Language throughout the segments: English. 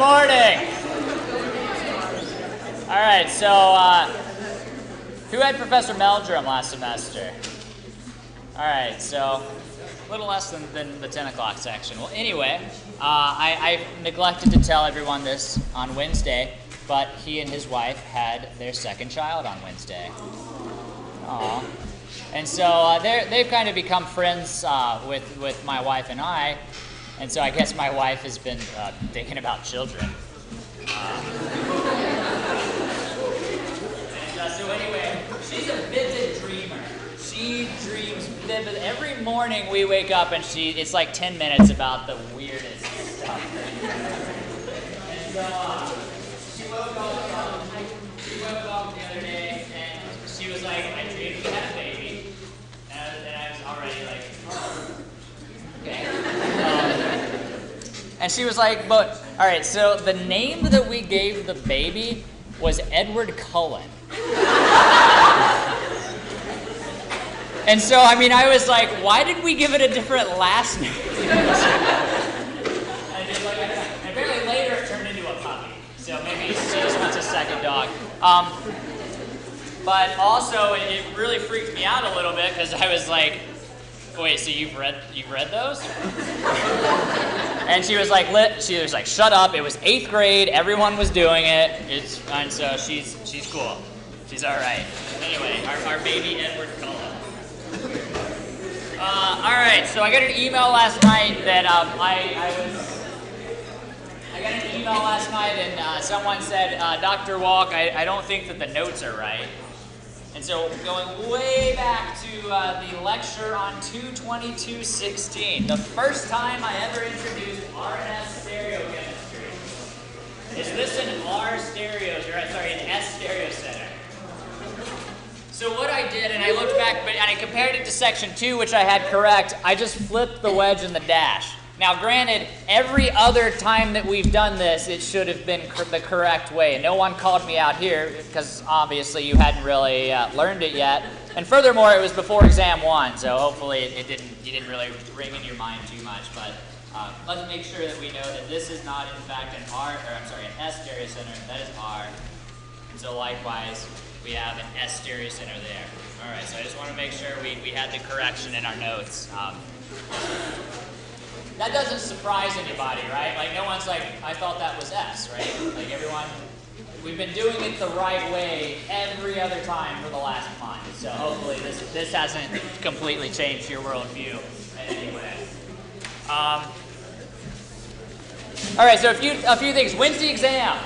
morning. All right, so who had Professor Meldrum last semester? All right, so a little less than the 10 o'clock section. Well, anyway, I neglected to tell everyone this on Wednesday, but he and his wife had their second child on Wednesday. Aww. And so they've kind of become friends with my wife and I, and so I guess my wife has been thinking about children. So anyway, she's a vivid dreamer. She dreams vivid. Every morning we wake up and it's like 10 minutes about the weirdest stuff. And she woke up the other day and she was like, I dreamed we had a baby. And I was already like, oh, okay. And she was like, but, all right, so the name that we gave the baby was Edward Cullen. And so, I mean, I was like, why did we give it a different last name? And apparently later it turned into a puppy. So maybe she just wants a second dog. But also, it really freaked me out a little bit because I was like, wait, so you've read those? And she was like, shut up. It was 8th grade. Everyone was doing it. And so she's cool. She's all right. Anyway, our baby Edward Cullen. All right, so I got an email last night that I got an email last night and someone said, Dr. Walk, I don't think that the notes are right. And so going way back to the lecture on 2/22/16, the first time I ever introduced RNS stereochemistry. Is this an an S stereo center? So what I did, and I looked back, and I compared it to section 2, which I had correct, I just flipped the wedge and the dash. Now granted, every other time that we've done this, it should have been the correct way. And no one called me out here, because obviously you hadn't really learned it yet. And furthermore, it was before exam 1, so hopefully you didn't really ring in your mind too much. But let's make sure that we know that this is not in fact an S stereo center, that is R. And so likewise, we have an S stereo center there. All right, so I just want to make sure we had the correction in our notes. That doesn't surprise anybody, right? Like no one's like, I thought that was S, right? Like everyone, we've been doing it the right way every other time for the last month. So hopefully this hasn't completely changed your worldview in any way. All right, so a few things. When's the exam?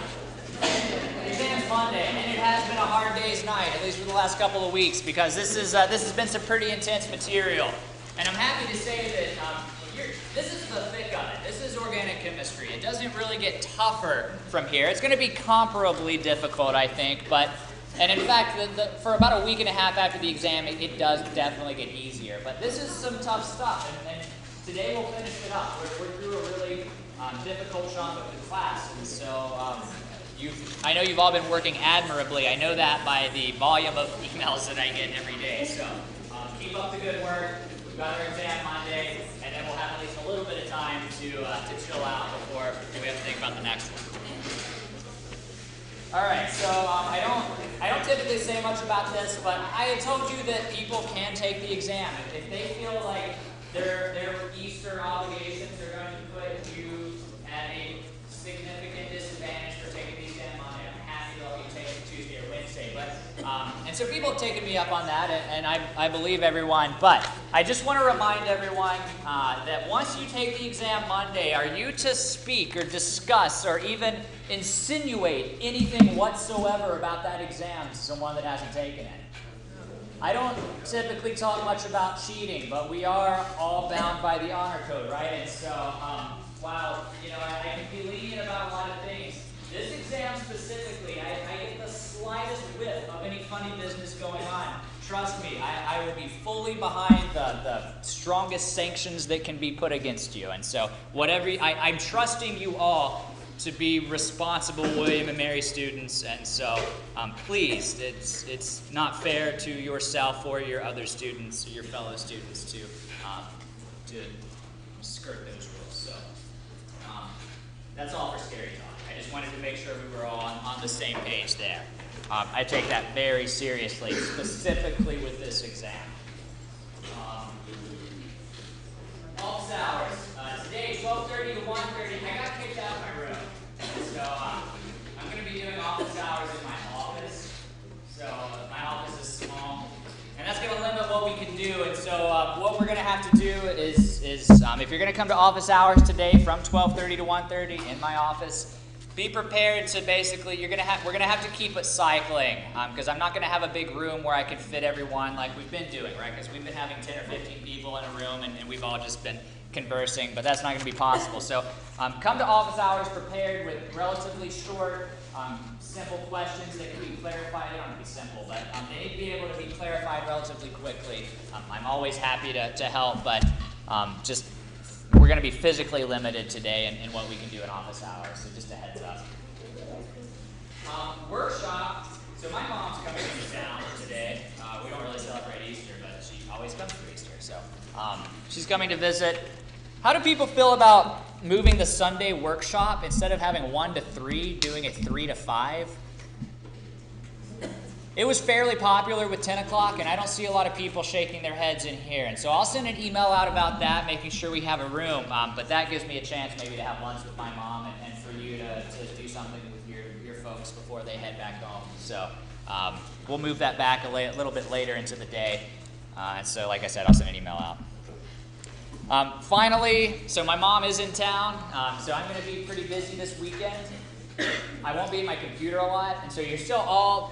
Exam's Monday, and it has been a hard day's night, at least for the last couple of weeks, because this has been some pretty intense material. And I'm happy to say that this is the thick of it. This is organic chemistry. It doesn't really get tougher from here. It's going to be comparably difficult, I think, and in fact, for about a week and a half after the exam, it does definitely get easier. But this is some tough stuff, and today we'll finish it up. We're through a really difficult chunk of the class, and so I know you've all been working admirably. I know that by the volume of emails that I get every day. So keep up the good work. We've got our exam Monday, and then we'll have at least a little bit of time to chill out before we have to think about the next one. All right, so I don't typically say much about this, but I had told you that people can take the exam if they feel like their Easter obligations are going to put you at a significant disadvantage for taking the exam Monday. I'm happy to let you take it Tuesday or Wednesday, and so people have taken me up on that, and I believe everyone. But I just want to remind everyone that once you take the exam Monday, are you to speak or discuss or even insinuate anything whatsoever about that exam to someone that hasn't taken it? I don't typically talk much about cheating, but we are all bound by the honor code, right? And so while I can be lenient about a lot of things, this exam specifically, I get the slightest whiff of any funny business going on. Trust me, I will be fully behind the strongest sanctions that can be put against you. And so I'm trusting you all to be responsible William and Mary students. And so please, it's not fair to yourself or your other students, or your fellow students to skirt those rules. So that's all for scary talk. I just wanted to make sure we were all on the same page there. I take that very seriously, specifically with this exam. Office hours. Today, 12:30 to 1:30. I got kicked out of my room. So I'm going to be doing office hours in my office. So my office is small. And that's going to limit what we can do. And so what we're going to have to do is if you're going to come to office hours today from 12:30 to 1:30 in my office, be prepared to basically, we're going to have to keep it cycling because I'm not going to have a big room where I can fit everyone like we've been doing, right? Because we've been having 10 or 15 people in a room and we've all just been conversing, but that's not going to be possible. So come to office hours prepared with relatively short, simple questions that can be clarified. They don't have to be simple, but they need to be able to be clarified relatively quickly. I'm always happy to help, but we're going to be physically limited today in what we can do in office hours, so just a heads up. Workshop. So my mom's coming into town today. We don't really celebrate Easter, but she always comes for Easter. So she's coming to visit. How do people feel about moving the Sunday workshop instead of having 1 to 3, doing it 3 to 5? It was fairly popular with 10 o'clock, and I don't see a lot of people shaking their heads in here. And so I'll send an email out about that, making sure we have a room. But that gives me a chance maybe to have lunch with my mom and for you to do something with your folks before they head back home. So we'll move that back a little bit later into the day. And so, like I said, I'll send an email out. Finally, so my mom is in town, so I'm going to be pretty busy this weekend. I won't be at my computer a lot, and so you're still all,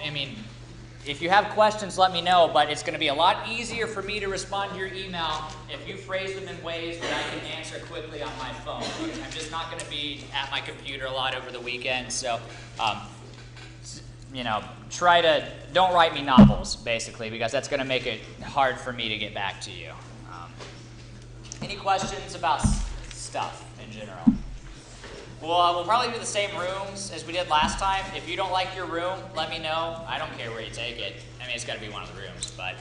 if you have questions, let me know, but it's going to be a lot easier for me to respond to your email if you phrase them in ways that I can answer quickly on my phone. I'm just not going to be at my computer a lot over the weekend, so, don't write me novels, basically, because that's going to make it hard for me to get back to you. Any questions about stuff in general? Well, we'll probably do the same rooms as we did last time. If you don't like your room, let me know. I don't care where you take it. It's got to be one of the rooms, but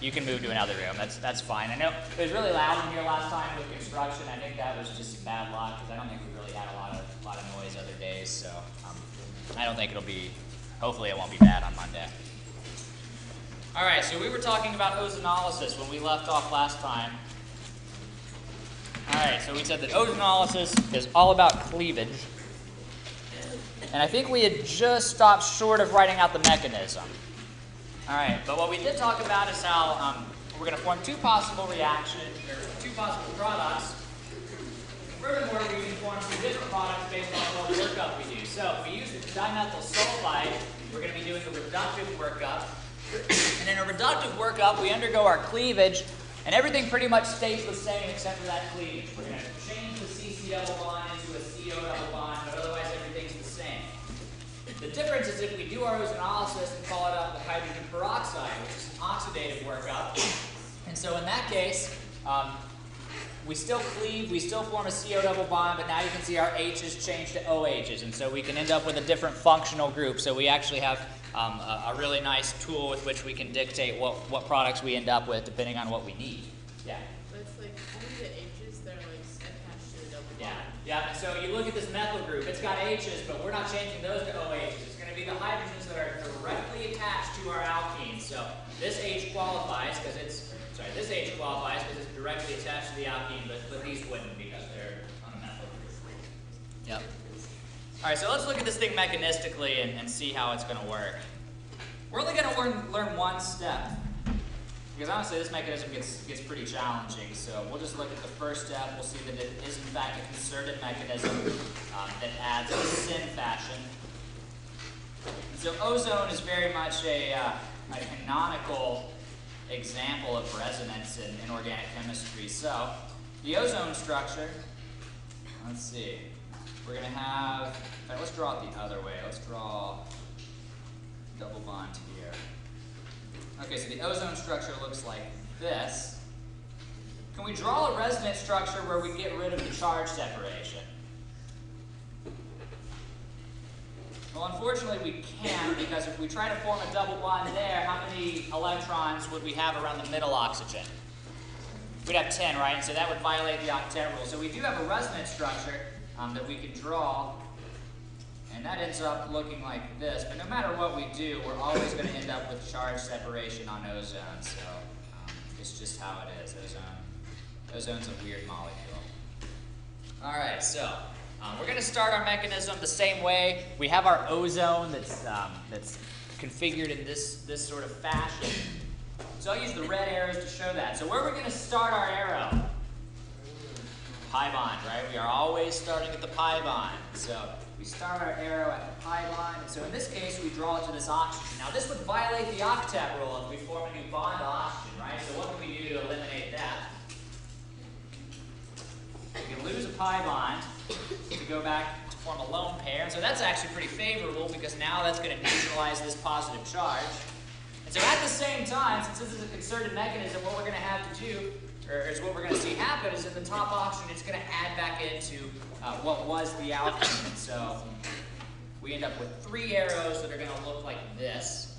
you can move to another room. That's fine. I know it was really loud in here last time with construction. I think that was just bad luck because I don't think we really had a lot of noise other days. So I don't think hopefully it won't be bad on Monday. All right, so we were talking about ozonolysis when we left off last time. All right, so we said that ozonolysis is all about cleavage. And I think we had just stopped short of writing out the mechanism. All right, but what we did talk about is how we're going to form two possible reactions, or two possible products. Furthermore, we can form two different products based on what workup we do. So if we use dimethyl sulfide, we're going to be doing a reductive workup. And in a reductive workup, we undergo our cleavage, and everything pretty much stays the same except for that cleavage. We're going to change the CC double bond into a CO double bond, but otherwise everything's the same. The difference is if we do our ozonolysis and follow it up with hydrogen peroxide, which is an oxidative workup. And so in that case, we still cleave, we still form a CO double bond, but now you can see our H's change to OH's, and so we can end up with a different functional group. So we actually have a really nice tool with which we can dictate what products we end up with depending on what we need. Yeah? But it's like only the H's that are like attached to a double bond. Yeah, and so you look at this methyl group, it's got H's, but we're not changing those to OH's. It's going to be the hydrogens that are directly attached to our alkene. So this H qualifies because it's directly attached to the alkene, but these wouldn't because they're on a methyl group. Yep. All right, so let's look at this thing mechanistically and see how it's going to work. We're only going to learn one step, because honestly this mechanism gets pretty challenging. So we'll just look at the first step. We'll see that it is in fact a concerted mechanism that adds a syn fashion. And so ozone is very much a canonical example of resonance in organic chemistry. So the ozone structure, let's see. We're going to have, let's draw it the other way. Let's draw double bond here. Okay, so the ozone structure looks like this. Can we draw a resonance structure where we get rid of the charge separation? Well, unfortunately we can't, because if we try to form a double bond there, how many electrons would we have around the middle oxygen? We'd have 10, right? And so that would violate the octet rule. So we do have a resonance structure that we could draw And that ends up looking like this, but no matter what we do, we're always going to end up with charge separation on ozone, so it's just how it is. Ozone's a weird molecule. All right, so we're going to start our mechanism the same way. We have our ozone that's configured in this sort of fashion. So I'll use the red arrows to show that. So where are we going to start our arrow? Pi bond, right? We are always starting at the pi bond. So we start our arrow at the pi bond, and so in this case, we draw it to this oxygen. Now this would violate the octet rule if we form a new bond to oxygen, right? So what can we do to eliminate that? We can lose a pi bond to go back to form a lone pair, and so that's actually pretty favorable because now that's going to neutralize this positive charge. And so at the same time, since this is a concerted mechanism, what we're going to have to do, or is what we're going to see happen, is in the top oxygen, it's going to add back into what was the alkene. And so we end up with 3 arrows that are going to look like this.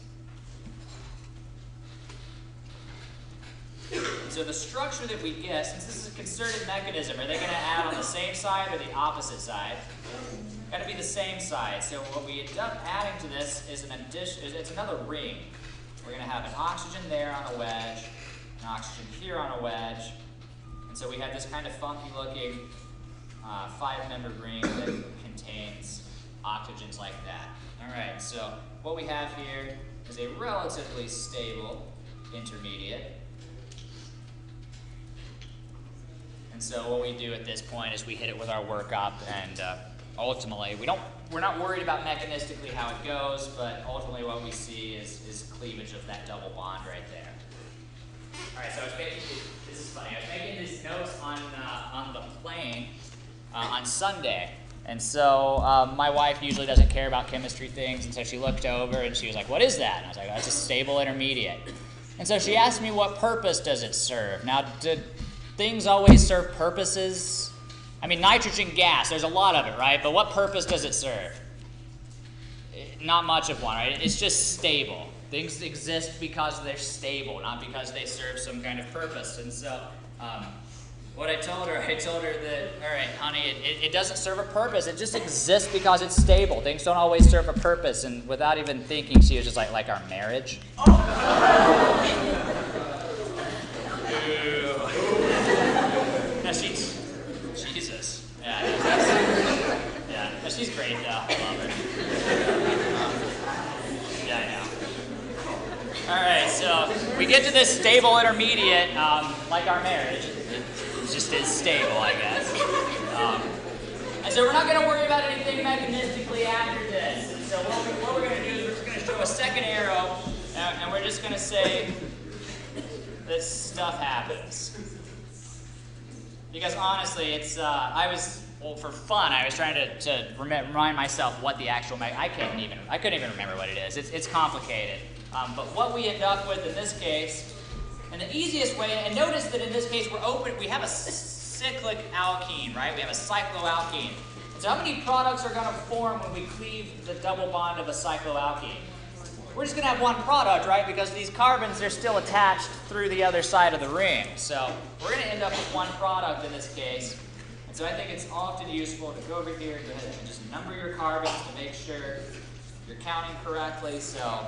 And so the structure that we get, since this is a concerted mechanism, are they going to add on the same side or the opposite side? Got to be the same side. So what we end up adding to this is it's another ring. We're going to have an oxygen there on a wedge, an oxygen here on a wedge, and so we have this kind of funky looking 5-membered ring that contains oxygens like that. All right, so what we have here is a relatively stable intermediate. And so what we do at this point is we hit it with our workup, and ultimately we're not worried about mechanistically how it goes, but ultimately what we see is cleavage of that double bond right there. All right, so I was making, this is funny, I was making these notes on the plane on Sunday. And so my wife usually doesn't care about chemistry things, and so she looked over and she was like, "What is that?" And I was like, "Oh, it's a stable intermediate." And so she asked me, "What purpose does it serve?" Now, do things always serve purposes? I mean, nitrogen gas, there's a lot of it, right? But what purpose does it serve? Not much of one, right? It's just stable. Things exist because they're stable, not because they serve some kind of purpose. And so what I told her that, all right, honey, it doesn't serve a purpose. It just exists because it's stable. Things don't always serve a purpose. And without even thinking, she was just like our marriage. No, Jesus. Yeah, no, she's great though. I love her. Yeah, I know. All right, so we get to this stable intermediate, like our marriage. It just is stable, I guess. And so we're not going to worry about anything mechanistically after this. And so what we're going to do is we're just going to show a second arrow, and we're just going to say this stuff happens. Because honestly, it's for fun, I was trying to remind myself what the actual I couldn't even remember what it is. It's complicated. But what we end up with in this case, and the easiest way, and notice that in this case we have a cyclic alkene, right? We have a cycloalkene. So how many products are going to form when we cleave the double bond of a cycloalkene? We're just going to have one product, right? Because these carbons, they're still attached through the other side of the ring. So we're going to end up with one product in this case. And so I think it's often useful to go over here and go ahead and just number your carbons to make sure you're counting correctly. So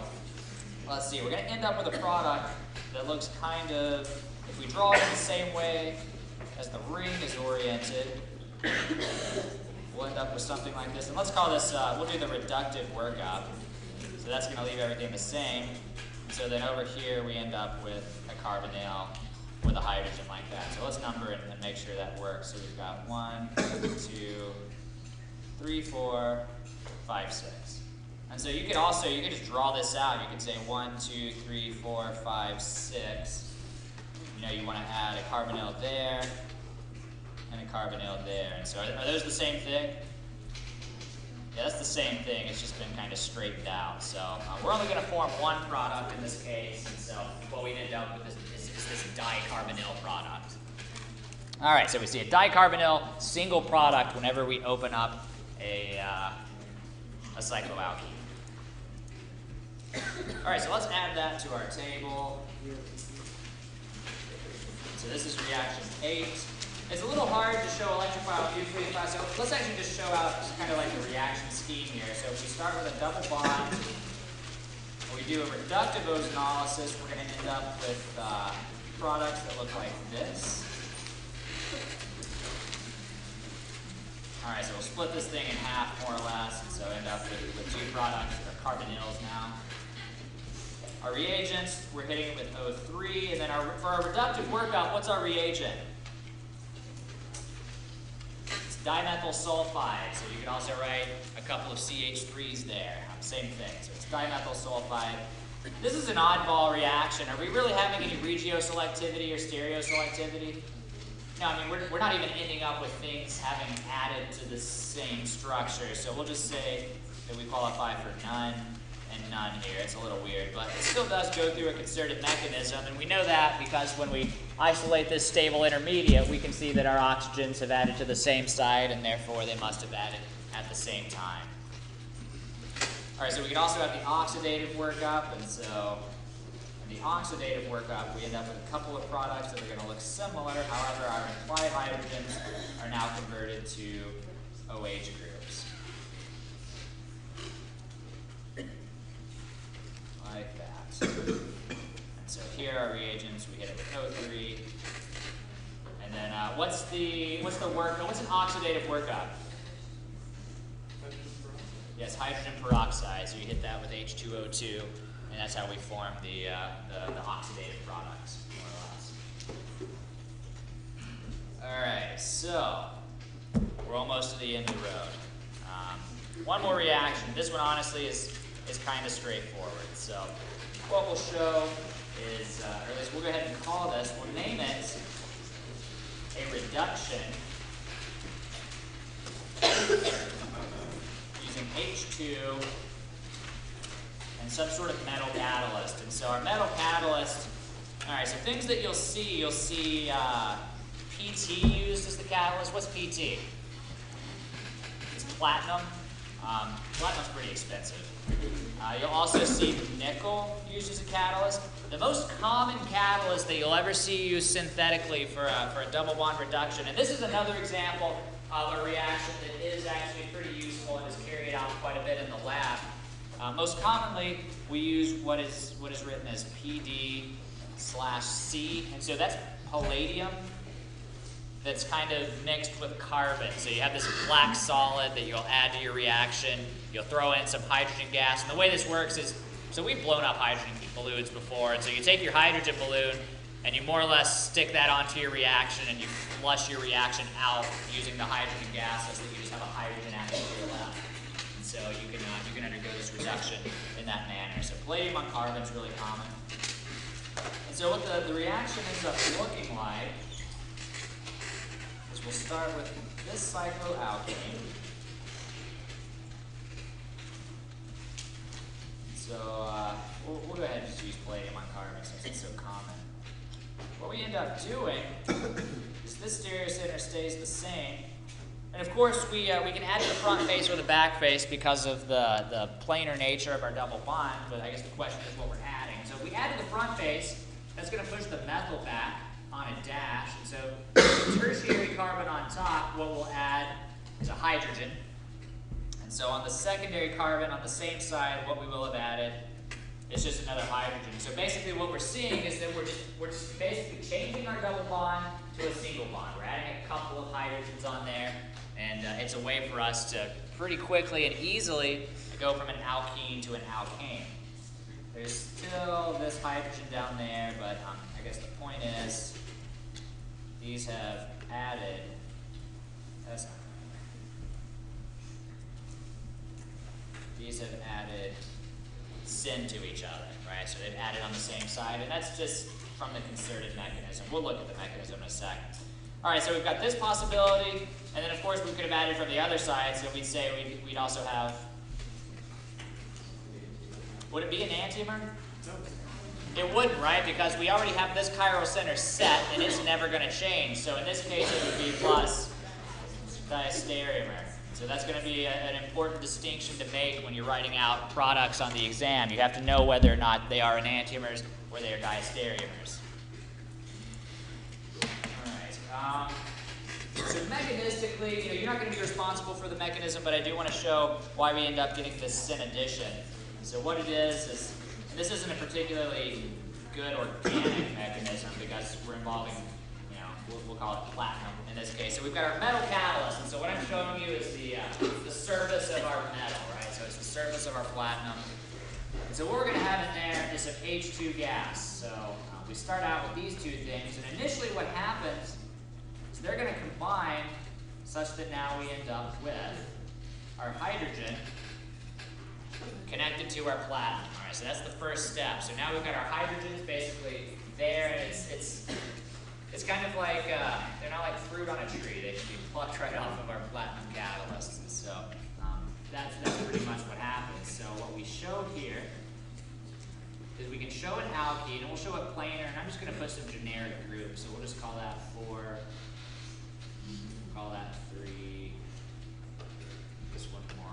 let's see, we're going to end up with a product that looks kind of, if we draw it in the same way as the ring is oriented, we'll end up with something like this. And let's call this, we'll do the reductive workup. So that's going to leave everything the same. So then over here we end up with a carbonyl with a hydrogen like that. So let's number it and make sure that works. So we've got 1, 2, 3, 4, 5, 6. And so you could just draw this out. You could say 1, 2, 3, 4, 5, 6. You know, you want to add a carbonyl there and a carbonyl there. And so are those the same thing? Yeah, that's the same thing. It's just been kind of straightened out. So we're only going to form one product in this case. And so what we end up with is this dicarbonyl product. All right, so we see a dicarbonyl single product whenever we open up a cycloalkene. All right, so let's add that to our table. So this is reaction 8. It's a little hard to show electrophile nuclei class, so let's actually just show out kind of like the reaction scheme here. So if we start with a double bond, and we do a reductive ozonolysis, we're going to end up with products that look like this. All right, so we'll split this thing in half more or less, and so end up with two products that are carbonyls now. Our reagents, we're hitting it with O3, and then for our reductive workup, what's our reagent? It's dimethyl sulfide, so you can also write a couple of CH3s there. Same thing, so it's dimethyl sulfide. This is an oddball reaction. Are we really having any regioselectivity or stereoselectivity? No, I mean, we're not even ending up with things having added to the same structure, so we'll just say that we qualify for none and none here. It's a little weird, but it still does go through a concerted mechanism, and we know that because when we isolate this stable intermediate, we can see that our oxygens have added to the same side, and therefore they must have added at the same time. All right, so we can also have the oxidative workup, and so in the oxidative workup, we end up with a couple of products that are going to look similar. However, our implied hydrogens are now converted to OH groups. Like that. And so here are reagents. We hit it with O3. And then what's an oxidative workup? Yes, hydrogen peroxide. So you hit that with H2O2, and that's how we form the oxidative products, more or less. All right, so we're almost to the end of the road. One more reaction. This one honestly is kind of straightforward. So what we'll show is, or at least we'll go ahead and call this, we'll name it a reduction using H2 and some sort of metal catalyst. And so our metal catalyst, all right, so things that you'll see PT used as the catalyst. What's PT? It's platinum. Platinum's pretty expensive. You'll also see nickel used as a catalyst. The most common catalyst that you'll ever see used synthetically for a double bond reduction, and this is another example of a reaction that is actually pretty useful and is carried out quite a bit in the lab. Most commonly, we use what is written as PD/C, and so that's palladium that's kind of mixed with carbon. So you have this black solid that you'll add to your reaction. You'll throw in some hydrogen gas, and the way this works is, so we've blown up hydrogen balloons before, and so you take your hydrogen balloon and you more or less stick that onto your reaction and you flush your reaction out using the hydrogen gas so that you just have a hydrogen atmosphere left. And so you can undergo this reduction in that manner. So palladium on carbon is really common. And so what the reaction ends up looking like is we'll start with this cycloalkane. So we'll go ahead and just use palladium on carbon since it's so common. What we end up doing is this stereocenter stays the same. And of course, we can add to the front face or the back face because of the planar nature of our double bond, but I guess the question is what we're adding. So if we add to the front face, that's going to push the methyl back on a dash. And so the tertiary carbon on top, what we'll add is a hydrogen. And so on the secondary carbon on the same side, what we will have added is just another hydrogen. So basically what we're seeing is that we're just basically changing our double bond to a single bond. We're adding a couple of hydrogens on there, and it's a way for us to pretty quickly and easily go from an alkene to an alkane. There's still this hydrogen down there, but I guess the point is these have added, these have added syn to each other, right? So they've added on the same side, and that's just from the concerted mechanism. We'll look at the mechanism in a sec. All right, so we've got this possibility, and then of course we could have added from the other side, so we'd say we'd also have, would it be an enantiomer? No. It wouldn't, right? Because we already have this chiral center set, and it's never going to change. So in this case, it would be plus diastereomer. So that's going to be an important distinction to make when you're writing out products on the exam. You have to know whether or not they are enantiomers or they are diastereomers. All right. So mechanistically, you're not going to be responsible for the mechanism, but I do want to show why we end up getting this syn addition. So what it is this isn't a particularly good organic mechanism because we're involving, we'll call it platinum in this case. So we've got our metal catalyst, and so what I'm showing you is the surface of our metal, right? So it's the surface of our platinum. And so what we're going to have in there is some H2 gas. So we start out with these two things, and initially what happens is they're going to combine such that now we end up with our hydrogen connected to our platinum. All right, so that's the first step. So now we've got our hydrogens basically there, and it's kind of like, they're not like fruit on a tree. They can be plucked right off of our platinum catalysts. And so that's pretty much what happens. So what we show here is we can show an alkene, and we'll show it planar, and I'm just going to put some generic groups. So we'll just call that 4, call that 3, this one 1,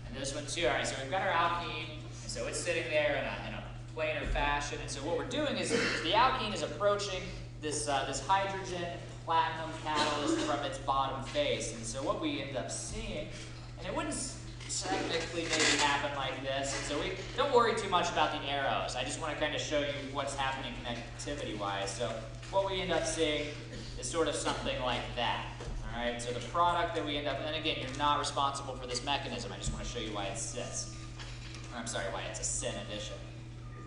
and this one 2. All right, so we've got our alkene, and so it's sitting there in a planar fashion, and so what we're doing is the alkene is approaching this hydrogen platinum catalyst from its bottom face, and so what we end up seeing, and it wouldn't technically maybe happen like this, and so we don't worry too much about the arrows. I just want to kind of show you what's happening connectivity-wise. So what we end up seeing is sort of something like that. All right, so the product that we end up, and again, you're not responsible for this mechanism. I just want to show you why it's cis. I'm sorry, why it's a syn addition.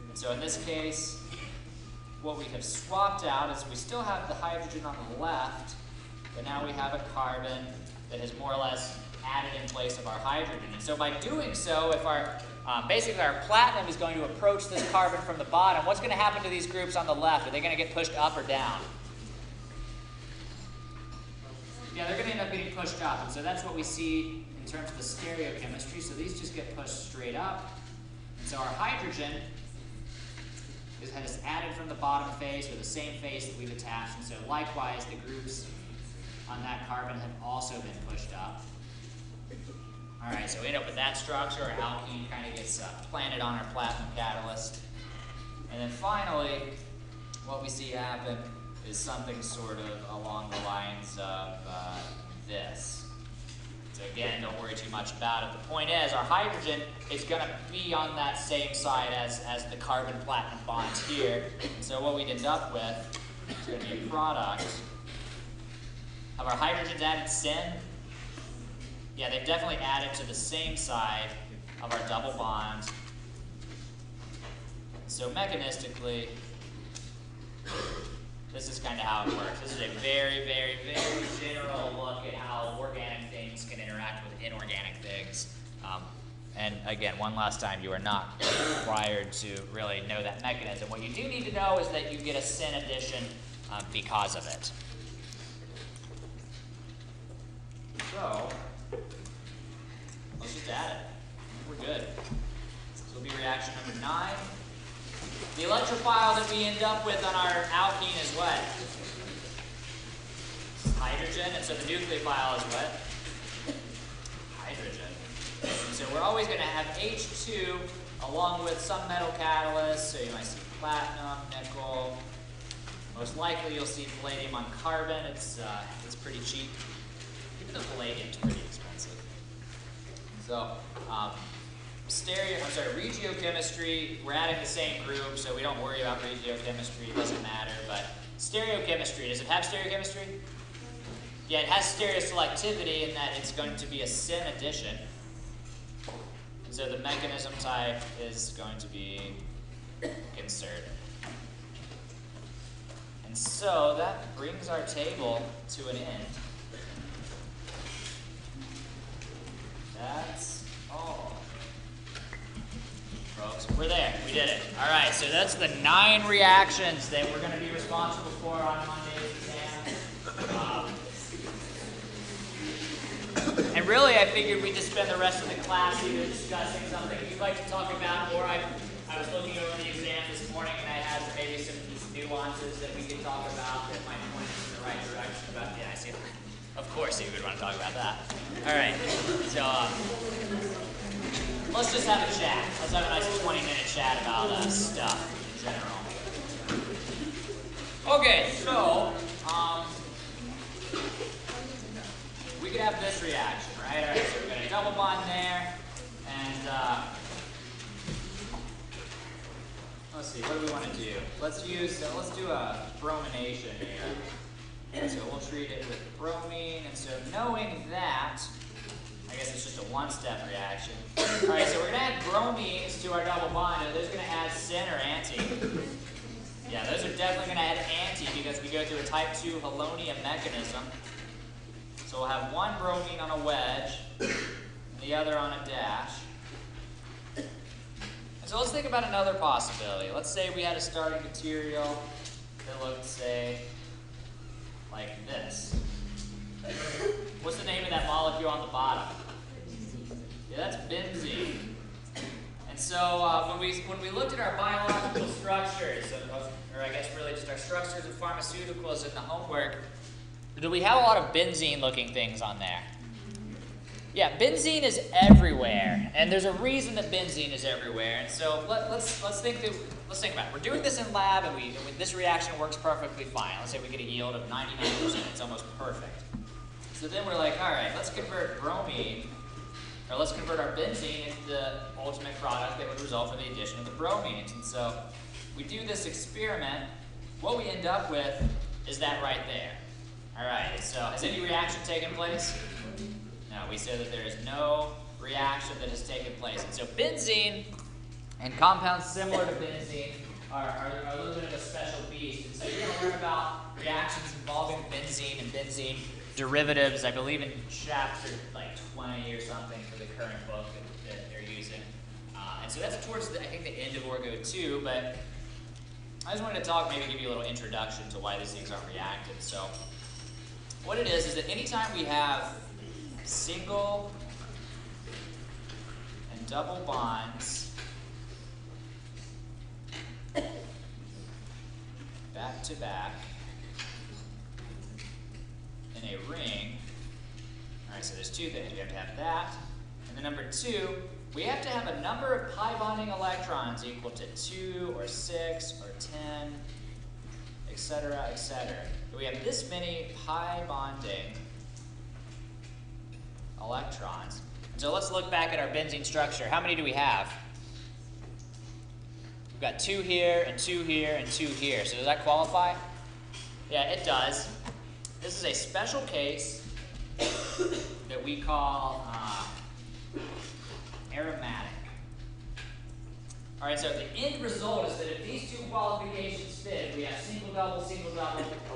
And so in this case, what we have swapped out is we still have the hydrogen on the left, but now we have a carbon that has more or less added in place of our hydrogen. And so by doing so, if our basically our platinum is going to approach this carbon from the bottom, what's going to happen to these groups on the left? Are they going to get pushed up or down? Yeah, they're going to end up getting pushed up. And so that's what we see in terms of the stereochemistry. So these just get pushed straight up. And so our hydrogen has added from the bottom face, or the same face that we've attached. And so likewise, the groups on that carbon have also been pushed up. All right, so we end up with that structure. Our alkene kind of gets planted on our platinum catalyst. And then finally, what we see happen is something sort of along the lines of this. So again, don't worry too much about it. The point is, our hydrogen is going to be on that same side as the carbon-platinum bonds here. And so what we'd end up with is going to be a product of our hydrogens added syn. Yeah, they've definitely added to the same side of our double bond. So mechanistically, this is kind of how it works. This is a very, very, very general look at how organic things can interact with inorganic things. And again, one last time, you are not required to really know that mechanism. What you do need to know is that you get a syn addition because of it. So let's just add it. We're good. This will be reaction number 9. The electrophile that we end up with on our alkene is what? Hydrogen, and so the nucleophile is what? Hydrogen. And so we're always going to have H2 along with some metal catalyst, so you might see platinum, nickel. Most likely you'll see palladium on carbon. It's pretty cheap. Even the palladium's pretty expensive. So, regiochemistry, we're adding the same group, so we don't worry about regiochemistry, it doesn't matter. But stereochemistry, does it have stereochemistry? Yeah, it has stereoselectivity in that it's going to be a syn addition. And so the mechanism type is going to be conserved. And so that brings our table to an end. That's all. Folks, we're there. We did it. All right, so that's the 9 reactions that we're going to be responsible for on Monday's exam. And really, I figured we'd just spend the rest of the class either discussing something you'd like to talk about, or I was looking over the exam this morning and I had maybe some nuances that we could talk about that might point us in the right direction. But yeah, I see. Of course, you would want to talk about that. All right, so let's just have a chat. Let's have a nice 20-minute chat about stuff in general. Okay, so bond there, and let's see, what do we want to do? Let's do a bromination here. So we'll treat it with bromine, and so knowing that, I guess it's just a one-step reaction. All right, so we're going to add bromines to our double bond. Are those going to add syn or anti? Yeah, those are definitely going to add anti because we go through a type 2 halonium mechanism. So we'll have one bromine on a wedge, and the other on a dash. And so let's think about another possibility. Let's say we had a starting material that looked, say, like this. What's the name of that molecule on the bottom? Yeah, that's benzene. And so when we looked at our biological structures, or I guess really just our structures of pharmaceuticals in the homework, do we have a lot of benzene-looking things on there? Yeah, benzene is everywhere, and there's a reason that benzene is everywhere. And so let's think about it. We're doing this in lab, and this reaction works perfectly fine. Let's say we get a yield of 99%. It's almost perfect. So then we're like, all right, let's convert bromine, or let's convert our benzene into the ultimate product that would result from the addition of the bromines. And so we do this experiment. What we end up with is that right there. All right, so has any reaction taken place? No, we said that there is no reaction that has taken place. And so benzene and compounds similar to benzene are a little bit of a special beast. And so you're going to learn about reactions involving benzene and benzene derivatives, I believe in chapter like 20 or something for the current book that they're using. And so that's towards, I think, the end of Orgo 2, but I just wanted to talk, maybe give you a little introduction to why these things aren't reactive. So what it is that anytime we have single and double bonds back to back in a ring, all right, so there's two things. We have to have that, and then number two, we have to have a number of pi bonding electrons equal to 2 or 6 or 10, etc., etc. We have this many pi bonding electrons. So let's look back at our benzene structure. How many do we have? We've got 2 here, and 2 here, and 2 here. So does that qualify? Yeah, it does. This is a special case that we call aromatic. All right, so the end result is that if these two qualifications fit, we have single, double,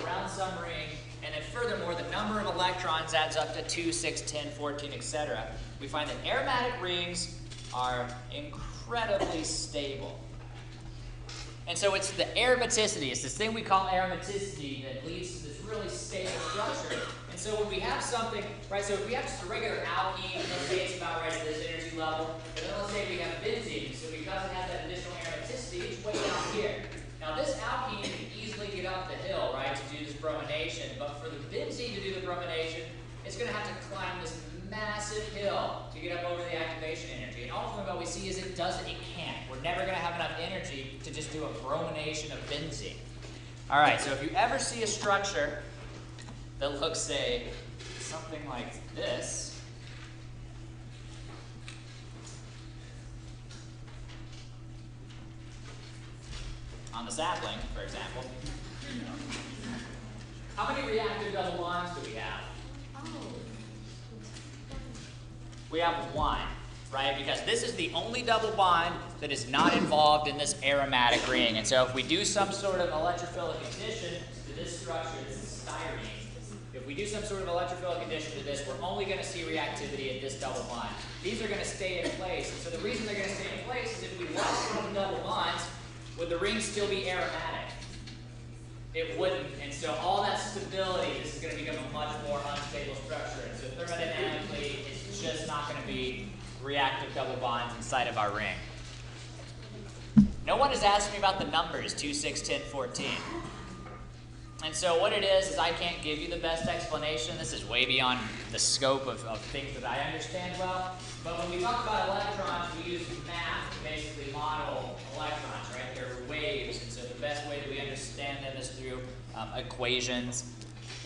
around some ring, and then furthermore, the number of electrons adds up to 2, 6, 10, 14, etc. We find that aromatic rings are incredibly stable. And so it's the aromaticity, it's this thing we call aromaticity that leads to this really stable structure. And so when we have something, right, so if we have just a regular alkene, let's say it's about right at this energy level, and then let's say we have benzene, so because it has that additional aromaticity, it's way down here. Now this alkene can easily get up the hill, right, to do this bromination, but for the benzene to do the bromination, it's going to have to climb this massive hill to get up over the activation energy. And ultimately what we see is it can't. We're never going to have enough energy to just do a bromination of benzene. All right, so if you ever see a structure that looks, say, something like this, on the sapling, for example, how many reactive double bonds do we have? We have 1, right? Because this is the only double bond that is not involved in this aromatic ring. And so if we do some sort of electrophilic addition to this structure, this is styrene, if we do some sort of electrophilic addition to this, we're only going to see reactivity at this double bond. These are going to stay in place. And so the reason they're going to stay in place is if we lost one of the double bonds, would the ring still be aromatic? It wouldn't. And so all that stability, this is going to become a much more unstable structure. And so thermodynamically, it's just not going to be reactive double bonds inside of our ring. No one has asked me about the numbers 2, 6, 10, 14. And so what it is I can't give you the best explanation. This is way beyond the scope of things that I understand well. But when we talk about electrons, we use math to basically model electrons, right? They're waves, and so the best way that we understand them is through equations.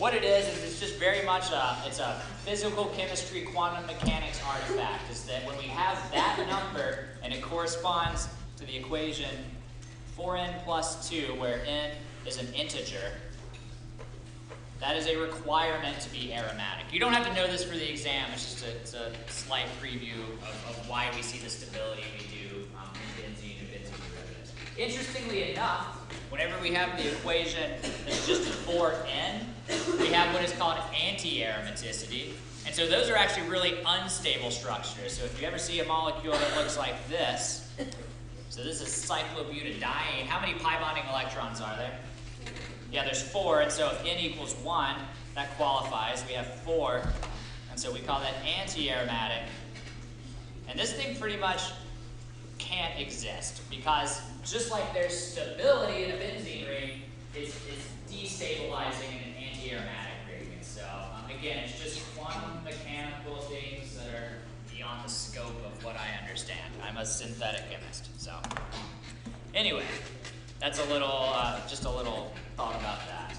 What it is it's just very much it's a physical chemistry quantum mechanics artifact. Is that when we have that number and it corresponds to the equation 4n plus 2, where n is an integer, that is a requirement to be aromatic. You don't have to know this for the exam. It's a slight preview of why we see the stability we do in benzene and benzene derivatives. Interestingly enough, whenever we have the equation that's just 4n, we have what is called anti-aromaticity. And so those are actually really unstable structures. So if you ever see a molecule that looks like this, so this is cyclobutadiene. How many pi bonding electrons are there? Yeah, there's 4, and so if n equals 1, that qualifies. We have 4, and so we call that anti-aromatic. And this thing pretty much can't exist, because just like there's stability in a benzene ring, it's destabilizing in an anti-aromatic ring. And so, again, it's just quantum mechanical things that are beyond the scope of what I understand. I'm a synthetic chemist, so. Anyway, that's a little, just a little thought about that.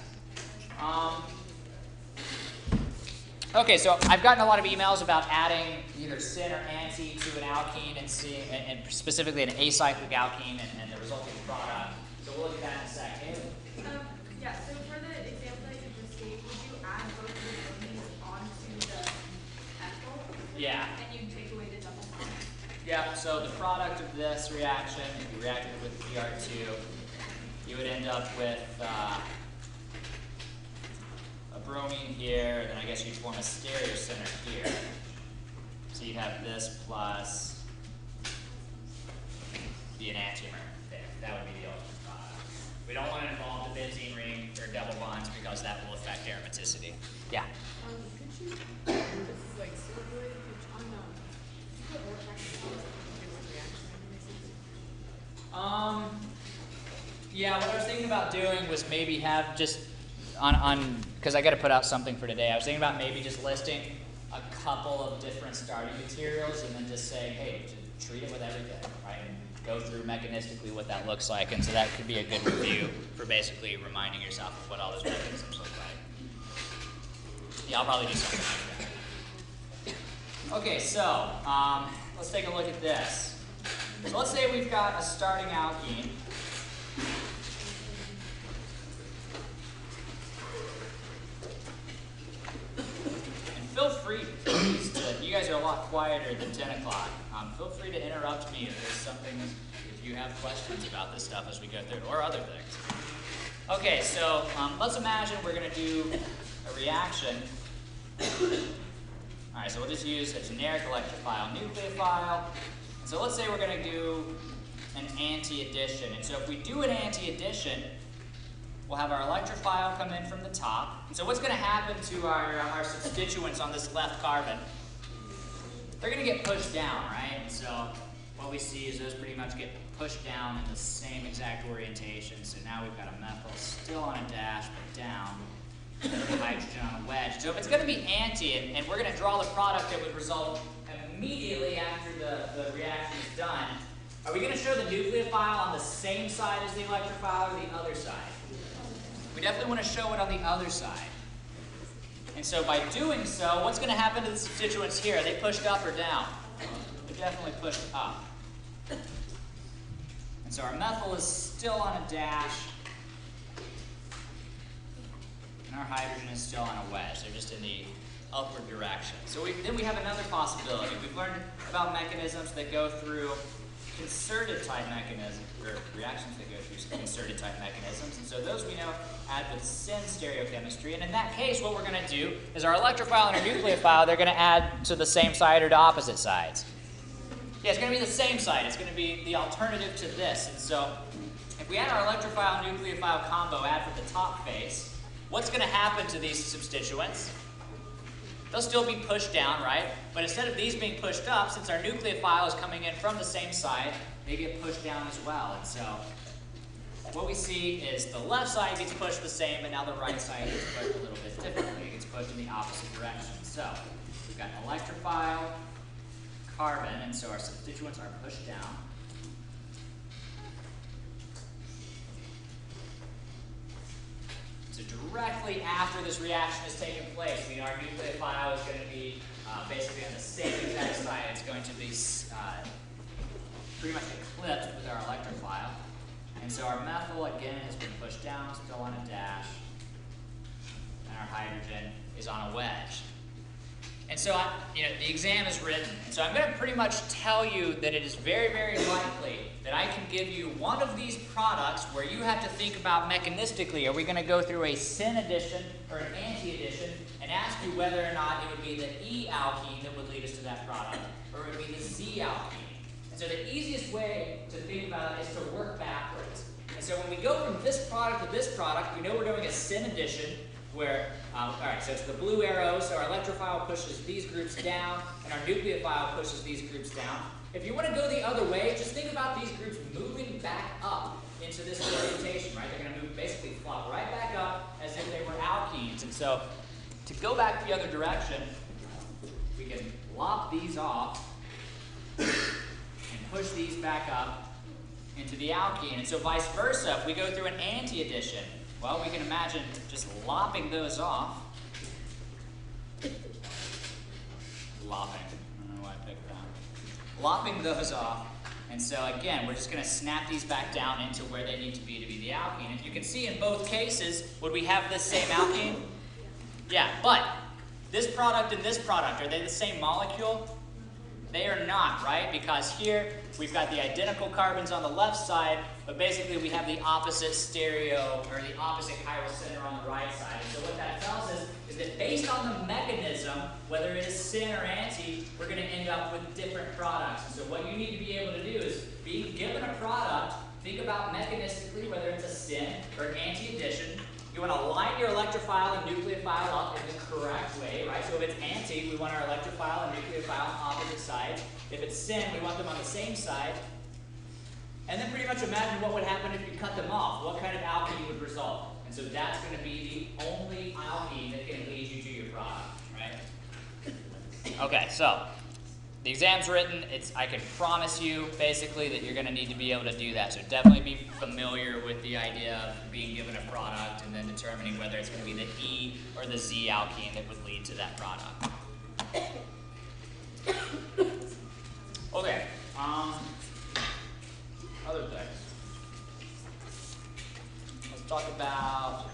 Okay, so I've gotten a lot of emails about adding either syn or anti to an alkene and seeing, and specifically an acyclic alkene and the resulting product. So we'll look at that in a second. Yeah, so for the example that you just gave, would you add both of the amines onto the ethyl? Yeah. And you take away the double bond? Yeah, so the product of this reaction, if you reacted with Br2, you would end up with a bromine here, and then I guess you'd form a stereocenter here. So you'd have this plus the enantiomer there. That would be the ultimate product. We don't want to involve the benzene ring or double bonds because that will affect aromaticity. Yeah? Could you, this is like sort of related, could you put more practical reaction? Yeah, what I was thinking about doing was maybe have just because I got to put out something for today. I was thinking about maybe just listing a couple of different starting materials and then just saying, hey, treat it with everything, right? And go through mechanistically what that looks like. And so that could be a good review for basically reminding yourself of what all those mechanisms look like. Yeah, I'll probably do something like that. Okay, so let's take a look at this. So let's say we've got a starting alkene. Feel free, please, you guys are a lot quieter than 10 o'clock. Feel free to interrupt me if there's something, if you have questions about this stuff as we go through it, or other things. Okay, so let's imagine we're going to do a reaction. All right, so we'll just use a generic electrophile nucleophile. And so let's say we're going to do an anti-addition. And so if we do an anti-addition, we'll have our electrophile come in from the top. And so what's going to happen to our substituents on this left carbon? They're going to get pushed down, right? And so what we see is those pretty much get pushed down in the same exact orientation. So now we've got a methyl still on a dash, but down, and a hydrogen on a wedge. So if it's going to be anti, and we're going to draw the product that would result immediately after the reaction is done, are we going to show the nucleophile on the same side as the electrophile or the other side? We definitely want to show it on the other side. And so by doing so, what's going to happen to the substituents here? Are they pushed up or down? They're definitely pushed up. And so our methyl is still on a dash, and our hydrogen is still on a wedge. They're just in the upward direction. So then we have another possibility. We've learned about mechanisms that go through concerted type mechanisms, or reactions that go through concerted type mechanisms. And so those we know add with syn stereochemistry. And in that case, what we're going to do is our electrophile and our nucleophile, they're going to add to the same side or to opposite sides. Yeah, it's going to be the same side. It's going to be the alternative to this. And so if we add our electrophile and nucleophile combo, add for the top face, what's going to happen to these substituents? They'll still be pushed down, right? But instead of these being pushed up, since our nucleophile is coming in from the same side, they get pushed down as well. And so what we see is the left side gets pushed the same, but now the right side gets pushed a little bit differently. It gets pushed in the opposite direction. So we've got an electrophile, carbon, and so our substituents are pushed down. So So directly after this reaction has taken place, our nucleophile is going to be basically on the same exact site. It's going to be pretty much eclipsed with our electrophile. And so our methyl, again, has been pushed down, still on a dash. And our hydrogen is on a wedge. And so, the exam is written. And so I'm going to pretty much tell you that it is very, very likely that I can give you one of these products where you have to think about mechanistically, are we going to go through a syn addition or an anti-addition, and ask you whether or not it would be the E alkene that would lead us to that product, or it would be the Z alkene. And so the easiest way to think about it is to work backwards. And so when we go from this product to this product, we know we're doing a syn addition, where, all right, so it's the blue arrow, so our electrophile pushes these groups down, and our nucleophile pushes these groups down. If you want to go the other way, just think about these groups moving back up into this orientation, right? They're going to move, basically flop right back up as if they were alkenes. And so, to go back the other direction, we can lop these off and push these back up into the alkene. And so vice versa, if we go through an anti-addition, well, we can imagine just lopping those off. Lopping. I don't know why I picked that. Lopping those off. And so again, we're just going to snap these back down into where they need to be the alkene. If you can see in both cases, would we have this same alkene? Yeah, but this product and this product, are they the same molecule? They are not, right? Because here we've got the identical carbons on the left side, but basically we have the opposite stereo, or the opposite chiral center on the right side. And so what that tells us is that based on the mechanism, whether it is syn or anti, we're going to end up with different products. And so what you need to be able to do is, being given a product, think about mechanistically whether it's a syn or an anti-addition. You want to line your electrophile and nucleophile up in the correct way, right? So if it's anti, we want our electrophile and nucleophile on opposite sides. If it's syn, we want them on the same side. And then pretty much imagine what would happen if you cut them off. What kind of alkene would result? And so that's going to be the only alkene that can lead you to your product, right? Okay, so the exam's written. I can promise you, basically, that you're going to need to be able to do that. So definitely be familiar with the idea of being given a product and then determining whether it's going to be the E or the Z alkene that would lead to that product. Okay. Other things. Let's talk about.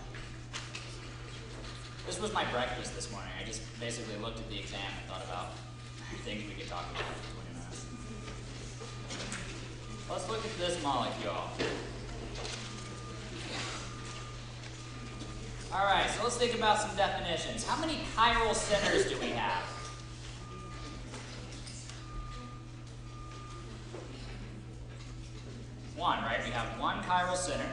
This was my breakfast this morning. I just basically looked at the exam and thought about things we could talk about for 20 minutes. Let's look at this molecule. All right, so let's think about some definitions. How many chiral centers do we have? One, right? We have one chiral center.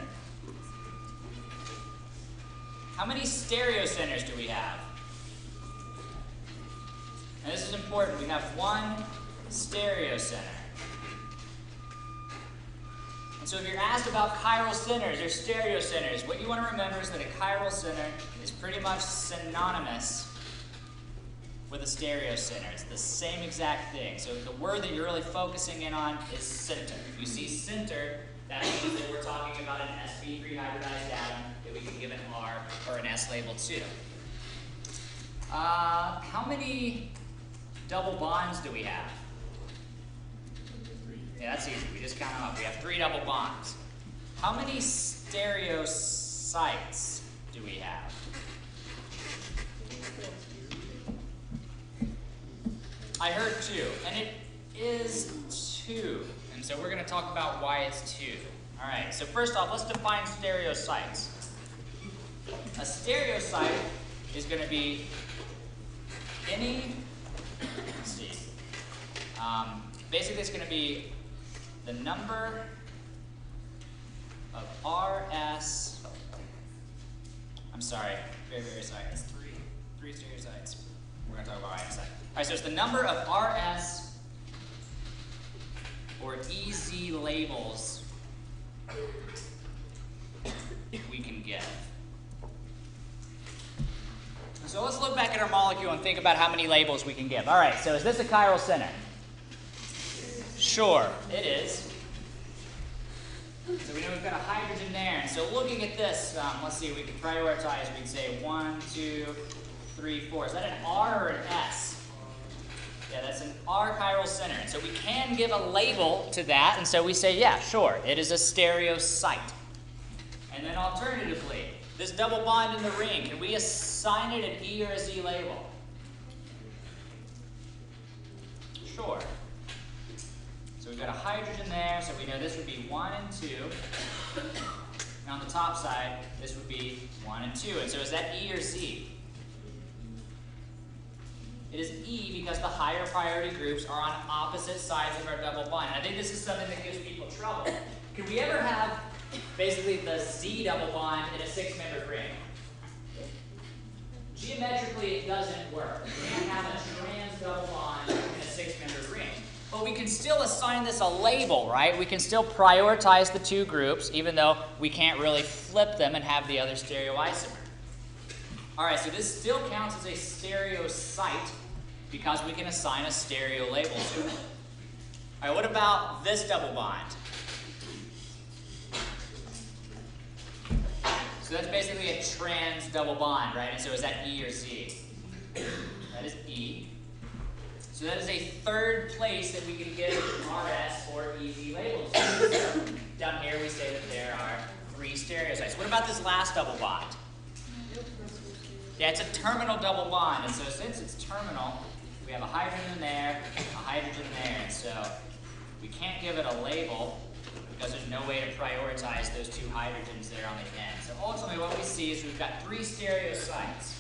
How many stereocenters do we have? And this is important. We have one stereocenter. And so if you're asked about chiral centers or stereocenters, what you want to remember is that a chiral center is pretty much synonymous with a stereocenter. It's the same exact thing. So the word that you're really focusing in on is center. If you see center, that means that we're talking about an sp3 hybridized atom that we can give an R or an S label to. How many double bonds do we have? Yeah, that's easy. We just count them up. We have 3 double bonds. How many stereosites do we have? I heard 2, and it is 2. And so we're going to talk about why it's 2. All right, so first off, let's define stereosites. A stereosite is going to be any, let's see, basically it's going to be the number of RS, I'm sorry, very, very sorry, that's 3 stereosites. We're going to talk about why in a second. All right, so it's the number of RS or EZ labels we can get. So let's look back at our molecule and think about how many labels we can give. All right, so is this a chiral center? Sure, it is. So we know we've got a hydrogen there. And so looking at this, let's see, we can prioritize. We'd say 1, 2, 3, 4. Is that an R or an S? Yeah, that's an R chiral center. And so we can give a label to that. And so we say, yeah, sure, it is a stereosite. And then alternatively, this double bond in the ring, can we assign it an E or a Z label? Sure. So we've got a hydrogen there, so we know this would be 1 and 2. And on the top side, this would be 1 and 2. And so is that E or Z? It is E because the higher priority groups are on opposite sides of our double bond. And I think this is something that gives people trouble. Can we ever have basically the Z double bond in a 6-membered ring? Geometrically, it doesn't work. We can't have a trans double bond in a 6-membered ring. But we can still assign this a label, right? We can still prioritize the two groups, even though we can't really flip them and have the other stereoisomer. All right, so this still counts as a stereosite because we can assign a stereo label to it. All right, what about this double bond? So that's basically a trans double bond, right? And so is that E or Z? That is E. So that is a third place that we can give RS or EZ labels. So down here we say that there are 3 stereosites. What about this last double bond? Yeah, it's a terminal double bond. And so since it's terminal, we have a hydrogen there, a hydrogen there. And so we can't give it a label because there's no way to prioritize those 2 hydrogens there on the end. So ultimately what we see is we've got 3 stereosites.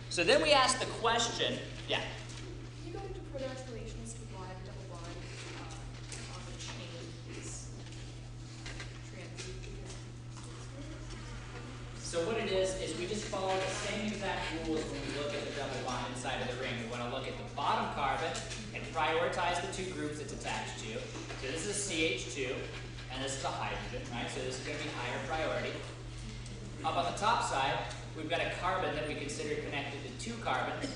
So then we ask the question, yeah? Can you go into further explanations of why the double bond on the chain is trans? So what it is we just follow the same exact rules when we look at the double bond inside of the ring. We want to look at the bottom carbon and prioritize the 2 groups it's attached to. So this is CH2, and this is a hydrogen, right? So this is going to be higher priority. Up on the top side, we've got a carbon that we consider connected to 2 carbons.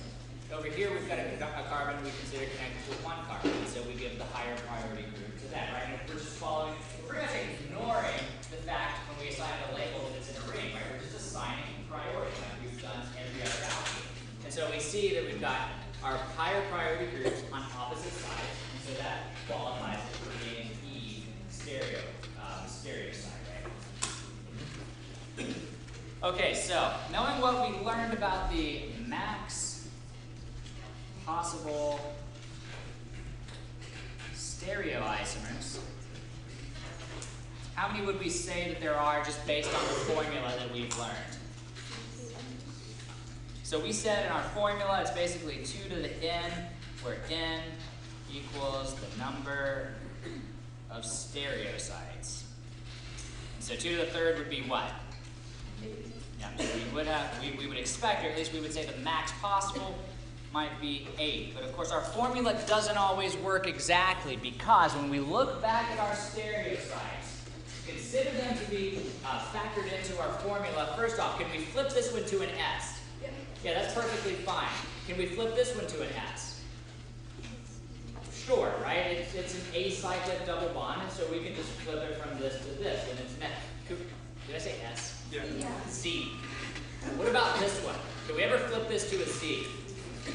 Over here, we've got a carbon we consider connected to 1 carbon. And so we give the higher priority group to that, right? And if we're just following, we're pretty much ignoring the fact when we assign a label that it's in a ring, right? We're just assigning priority like we've done every other alkene. And so we see that we've got our higher priority groups on opposite sides. And so that qualifies it for being an E stereosite, right? Okay, so knowing what we learned about the max possible stereoisomers, how many would we say that there are just based on the formula that we've learned? So we said in our formula it's basically 2 to the n, where n equals the number of stereosites. And so 2 to the third would be what? Yeah, we would expect, or at least we would say the max possible might be 8. But of course our formula doesn't always work exactly because when we look back at our stereosites, consider them to be factored into our formula. First off, can we flip this one to an S? Yeah, that's perfectly fine. Can we flip this one to an S? Sure, right? It's an acyclic double bond, and so we can just flip it from this to this, and it's net. Did I say S? Yeah. Z. What about this one? Can we ever flip this to a Z?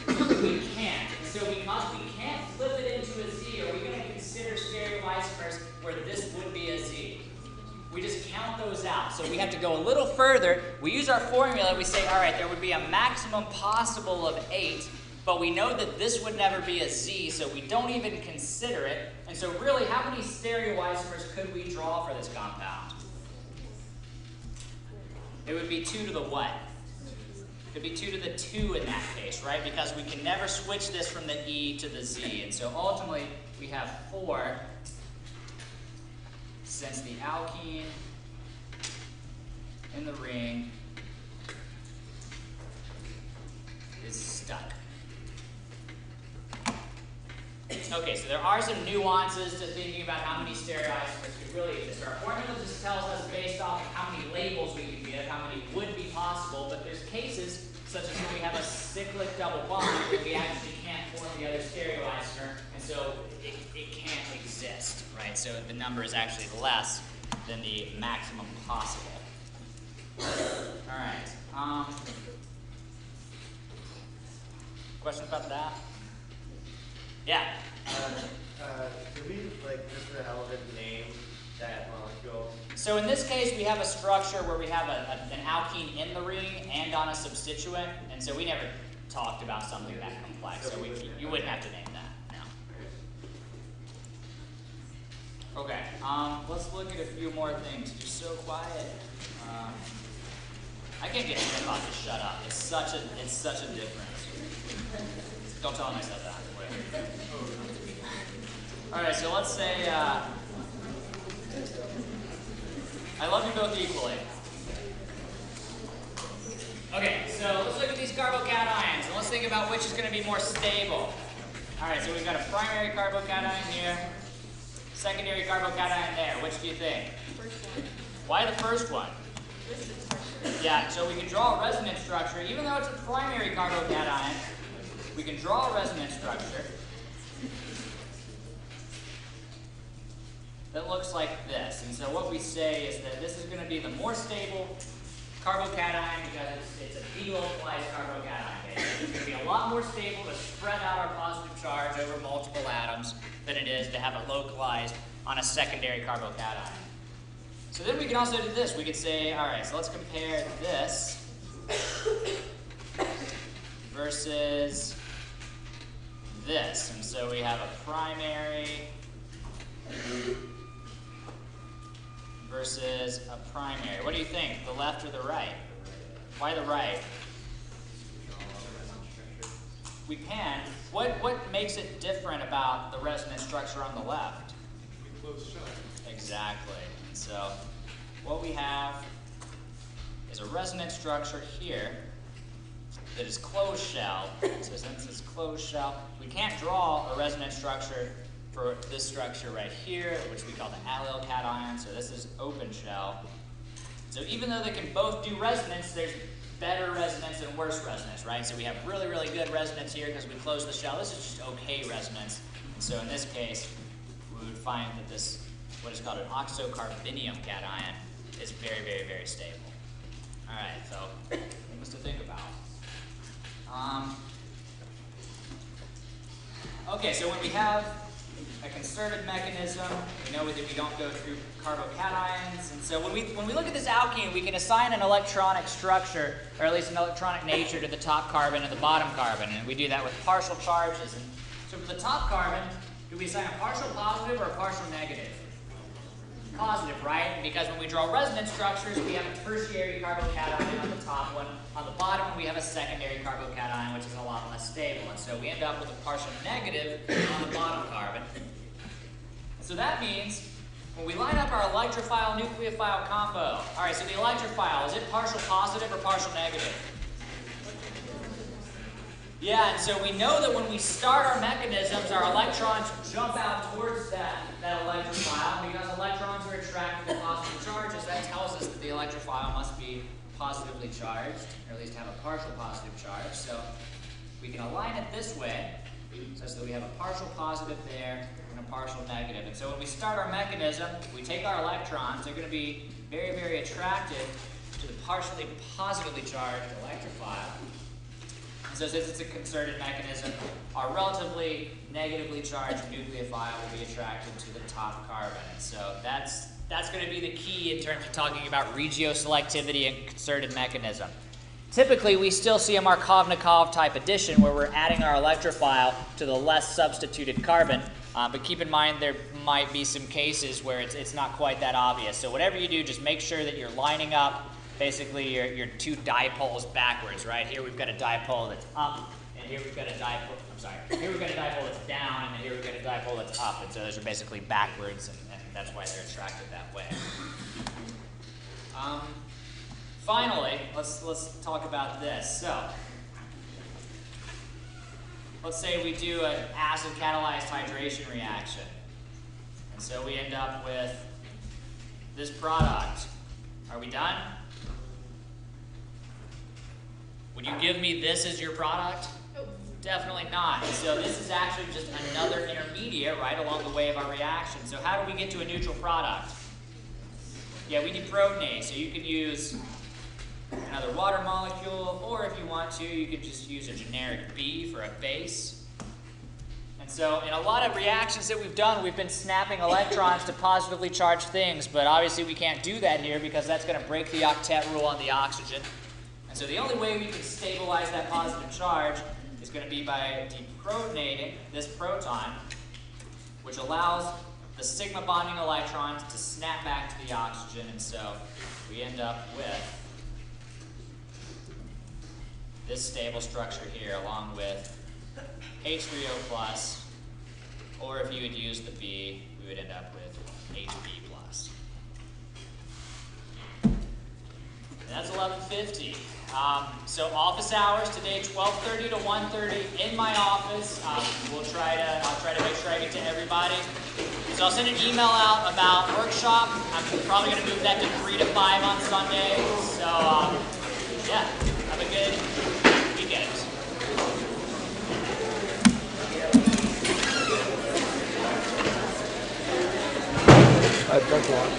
We can't. And so because we can't flip it into a Z, are we going to consider stereoisomers where this would be a Z? We just count those out. So we have to go a little further. We use our formula. We say, all right, there would be a maximum possible of 8, but we know that this would never be a Z, so we don't even consider it. And so really, how many stereoisomers could we draw for this compound? It would be 2 to the what? It would be 2 to the 2 in that case, right? Because we can never switch this from the E to the Z. And so ultimately, we have 4 since the alkene in the ring is stuck. Okay, so there are some nuances to thinking about how many stereoisomers could really exist. Our formula just tells us based off of how many labels we can give, how many would be possible, but there's cases such as when we have a cyclic double bond that we actually can't form the other stereoisomer, and so it can't exist. exist, right? So the number is actually less than the maximum possible. All right. Questions about that? Yeah. Do we, like, just for the hell of it, name that molecule? So in this case, we have a structure where we have an alkene in the ring and on a substituent, and so we never talked about something that complex, so you wouldn't have to name that, no. Okay, let's look at a few more things. You're so quiet. I can't get Scott to shut up. It's such a difference. Don't tell him I said that. All right, so let's say I love you both equally. Okay, so let's look at these carbocations, and let's think about which is going to be more stable. All right, so we've got a primary carbocation here, secondary carbocation there. Which do you think? First one. Why the first one? Yeah, so we can draw a resonance structure. Even though it's a primary carbocation, we can draw a resonance structure that looks like this. And so what we say is that this is going to be the more stable carbocation because it's a delocalized carbocation. Okay? It's going to be a lot more stable to spread out our positive charge over multiple atoms than it is to have it localized on a secondary carbocation. So then we can also do this. We could say, all right, so let's compare this versus this. And so we have a primary versus a primary. What do you think, the left or the right? Why the right? We can. What makes it different about the resonance structure on the left? Closed shell. Exactly. So what we have is a resonance structure here that is closed shell. So since it's closed shell, we can't draw a resonance structure for this structure right here, which we call the allyl cation. So this is open shell. So even though they can both do resonance, there's better resonance and worse resonance, right? So we have really, really good resonance here because we close the shell. This is just okay resonance. And so in this case, we would find that this, what is called an oxocarbenium cation, is very, very, very stable. All right, so things to think about. Okay, so when we have a concerted mechanism, we know that we don't go through carbocations, and so when we look at this alkene, we can assign an electronic structure, or at least an electronic nature, to the top carbon and the bottom carbon, and we do that with partial charges. And so for the top carbon, do we assign a partial positive or a partial negative? Positive, right? Because when we draw resonance structures, we have a tertiary carbocation on the top one. On the bottom, we have a secondary carbocation, which is a lot less stable. And so we end up with a partial negative on the bottom carbon. So that means when we line up our electrophile nucleophile combo, all right, so the electrophile, is it partial positive or partial negative? Yeah, and so we know that when we start our mechanisms, our electrons jump out towards that electrophile. Because electrons are attracted to positive charges, that tells us that the electrophile must be positively charged, or at least have a partial positive charge. So we can align it this way, such that we have a partial positive there and a partial negative. And so when we start our mechanism, we take our electrons. They're going to be very, very attracted to the partially positively charged electrophile. So since it's a concerted mechanism, our relatively negatively charged nucleophile will be attracted to the top carbon. And so that's going to be the key in terms of talking about regioselectivity and concerted mechanism. Typically, we still see a Markovnikov type addition where we're adding our electrophile to the less substituted carbon. But keep in mind there might be some cases where it's not quite that obvious. So whatever you do, just make sure that you're lining up basically your two dipoles backwards, right? Here we've got a dipole that's up, and here we've got a dipole, here we've got a dipole that's down, and then here we've got a dipole that's up. And so those are basically backwards, and that's why they're attracted that way. Finally, let's talk about this. So let's say we do an acid catalyzed hydration reaction. And so we end up with this product. Are we done? Would you give me this as your product? Nope. Definitely not. So this is actually just another intermediate right along the way of our reaction. So how do we get to a neutral product? Yeah, we deprotonate. So you could use another water molecule, or if you want to, you could just use a generic B for a base. And so in a lot of reactions that we've done, we've been snapping electrons to positively charged things, but obviously we can't do that here because that's going to break the octet rule on the oxygen. And so the only way we can stabilize that positive charge is going to be by deprotonating this proton, which allows the sigma bonding electrons to snap back to the oxygen, and so we end up with this stable structure here along with H3O+, or if you would use the B, we would end up with HB+. And that's 11:50. So office hours today, 12:30 to 1:30 in my office. I'll try to make sure I get to everybody. So I'll send an email out about workshop. I'm probably going to move that to 3 to 5 on Sunday. So yeah, have a good weekend. I've got one.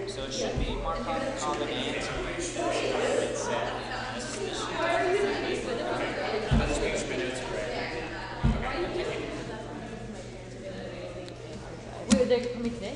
So it should be Markov combination. Wait, they're coming today?